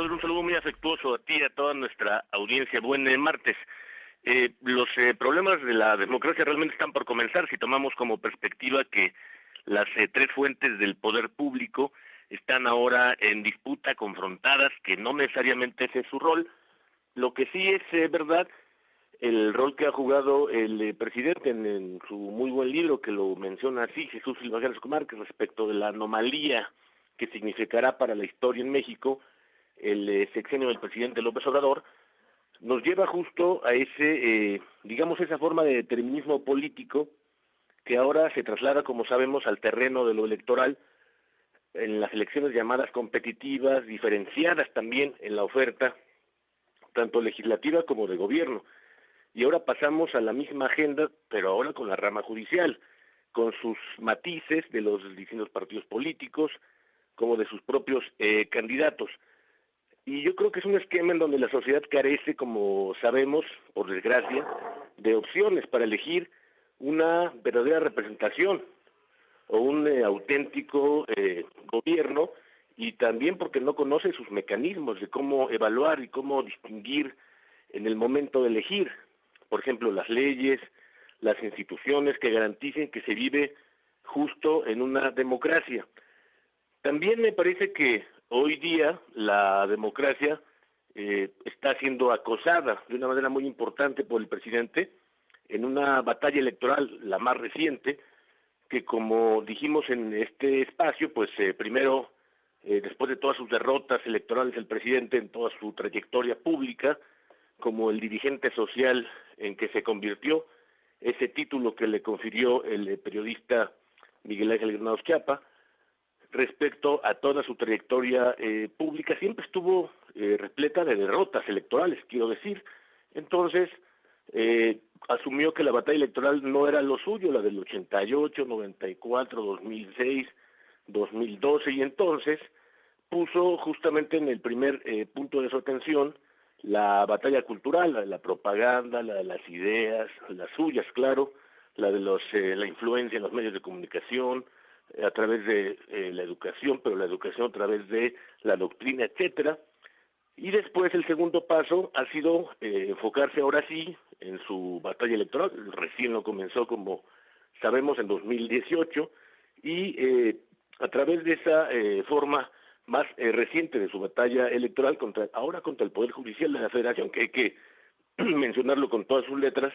embajador, un saludo muy afectuoso a ti y a toda nuestra audiencia. Buen martes. Los problemas de la democracia realmente están por comenzar si tomamos como perspectiva que las tres fuentes del poder público están ahora en disputa, confrontadas, que no necesariamente ese es su rol. Lo que sí es verdad, el rol que ha jugado el presidente en su muy buen libro, que lo menciona así, Jesús Silva Gálvez Márquez, respecto de la anomalía que significará para la historia en México el sexenio del presidente López Obrador, nos lleva justo a ese, esa forma de determinismo político que ahora se traslada, como sabemos, al terreno de lo electoral, en las elecciones llamadas competitivas, diferenciadas también en la oferta, tanto legislativa como de gobierno. Y ahora pasamos a la misma agenda, pero ahora con la rama judicial, con sus matices de los distintos partidos políticos, como de sus propios candidatos. Y yo creo que es un esquema en donde la sociedad carece, como sabemos, por desgracia, de opciones para elegir una verdadera representación o un auténtico gobierno, y también porque no conoce sus mecanismos de cómo evaluar y cómo distinguir en el momento de elegir, por ejemplo, las leyes, las instituciones que garanticen que se vive justo en una democracia. También me parece que hoy día la democracia está siendo acosada de una manera muy importante por el presidente en una batalla electoral, la más reciente, que como dijimos en este espacio, pues primero, después de todas sus derrotas electorales del presidente en toda su trayectoria pública, como el dirigente social en que se convirtió, ese título que le confirió el periodista Miguel Ángel Granados Chiapa, respecto a toda su trayectoria pública, siempre estuvo repleta de derrotas electorales, quiero decir. Entonces, asumió que la batalla electoral no era lo suyo, la del 88, 94, 2006, 2012, y entonces puso justamente en el primer punto de su atención la batalla cultural, la de la propaganda, la de las ideas, las suyas, claro, la de la influencia en los medios de comunicación, a través de la educación, pero la educación a través de la doctrina, etcétera. Y después el segundo paso ha sido enfocarse ahora sí en su batalla electoral. Recién lo comenzó, como sabemos, en 2018, y a través de esa forma más reciente de su batalla electoral ahora contra el Poder Judicial de la Federación, que hay que mencionarlo con todas sus letras,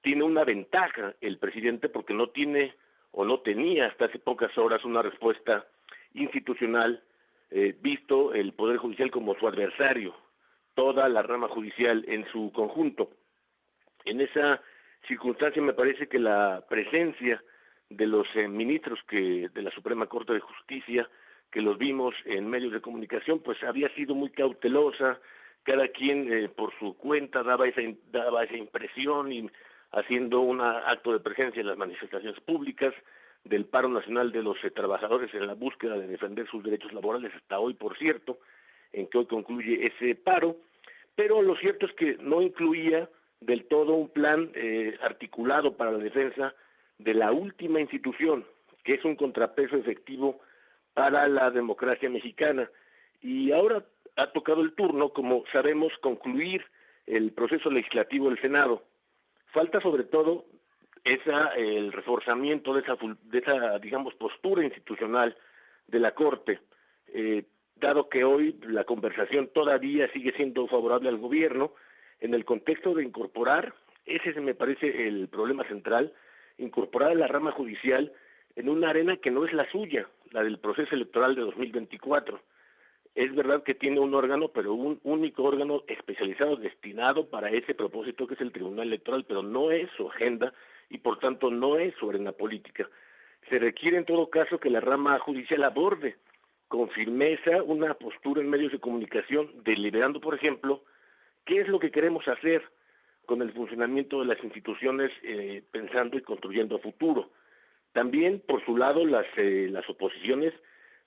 tiene una ventaja el presidente porque no tiene o no tenía hasta hace pocas horas una respuesta institucional, visto el Poder Judicial como su adversario, toda la rama judicial en su conjunto. En esa circunstancia me parece que la presencia de los ministros de la Suprema Corte de Justicia, que los vimos en medios de comunicación, pues había sido muy cautelosa, cada quien por su cuenta daba esa impresión, y haciendo un acto de presencia en las manifestaciones públicas del paro nacional de los trabajadores en la búsqueda de defender sus derechos laborales, hasta hoy, por cierto, en que hoy concluye ese paro. Pero lo cierto es que no incluía del todo un plan articulado para la defensa de la última institución, que es un contrapeso efectivo para la democracia mexicana. Y ahora ha tocado el turno, como sabemos, concluir el proceso legislativo del Senado. Falta sobre todo el reforzamiento de esa postura institucional de la Corte, dado que hoy la conversación todavía sigue siendo favorable al gobierno, en el contexto de incorporar, ese me parece el problema central, incorporar a la rama judicial en una arena que no es la suya, la del proceso electoral de 2024. Es verdad que tiene un órgano, pero un único órgano especializado, destinado para ese propósito, que es el Tribunal Electoral, pero no es su agenda y por tanto no es su arena política. Se requiere en todo caso que la rama judicial aborde con firmeza una postura en medios de comunicación, deliberando, por ejemplo, qué es lo que queremos hacer con el funcionamiento de las instituciones, pensando y construyendo a futuro. También, por su lado, las oposiciones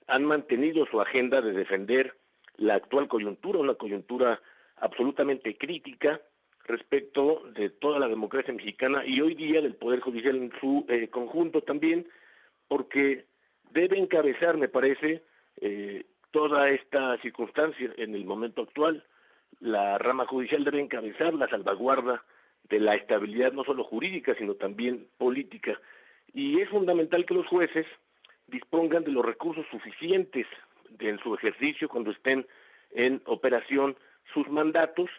han mantenido su agenda de defender la actual coyuntura, una coyuntura absolutamente crítica respecto de toda la democracia mexicana y hoy día del Poder Judicial en su conjunto también, porque debe encabezar, me parece, toda esta circunstancia en el momento actual, la rama judicial debe encabezar la salvaguarda de la estabilidad no solo jurídica, sino también política. Y es fundamental que los jueces dispongan de los recursos suficientes en su ejercicio cuando estén en operación sus mandatos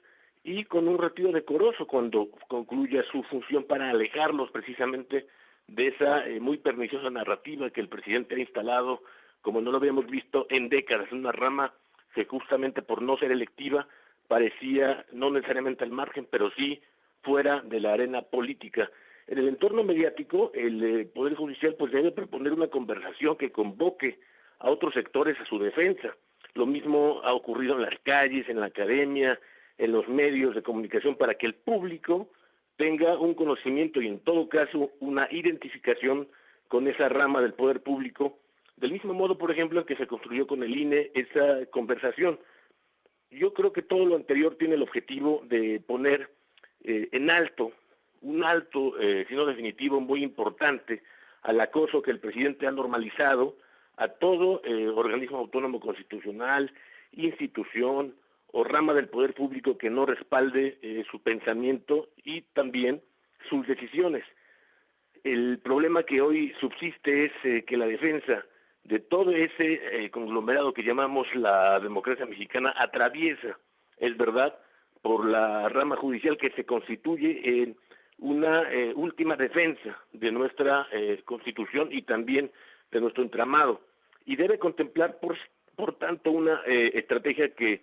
y con un retiro decoroso cuando concluya su función para alejarlos precisamente de esa muy perniciosa narrativa que el presidente ha instalado, como no lo habíamos visto en décadas, una rama que justamente por no ser electiva parecía no necesariamente al margen, pero sí fuera de la arena política. En el entorno mediático, el Poder Judicial pues debe proponer una conversación que convoque a otros sectores a su defensa. Lo mismo ha ocurrido en las calles, en la academia, en los medios de comunicación, para que el público tenga un conocimiento y en todo caso una identificación con esa rama del poder público, del mismo modo, por ejemplo, en que se construyó con el INE esa conversación. Yo creo que todo lo anterior tiene el objetivo de poner en alto, un alto, si no definitivo, muy importante, al acoso que el presidente ha normalizado a todo organismo autónomo constitucional, institución o rama del poder público que no respalde su pensamiento y también sus decisiones. El problema que hoy subsiste es que la defensa de todo ese conglomerado que llamamos la democracia mexicana atraviesa, es verdad, por la rama judicial que se constituye en una última defensa de nuestra Constitución y también de nuestro entramado, y debe contemplar, por tanto, una estrategia que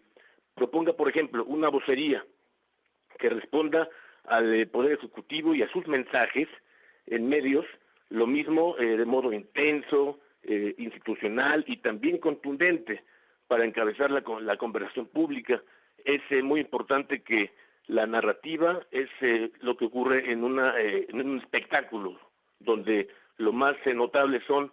proponga, por ejemplo, una vocería que responda al Poder Ejecutivo y a sus mensajes en medios, lo mismo de modo intenso, institucional y también contundente para encabezar la conversación pública. Es muy importante que la narrativa es lo que ocurre en un espectáculo, donde lo más notable son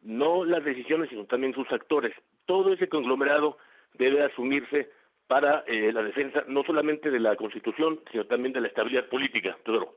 no las decisiones, sino también sus actores. Todo ese conglomerado debe asumirse para la defensa no solamente de la Constitución, sino también de la estabilidad política. Teodoro.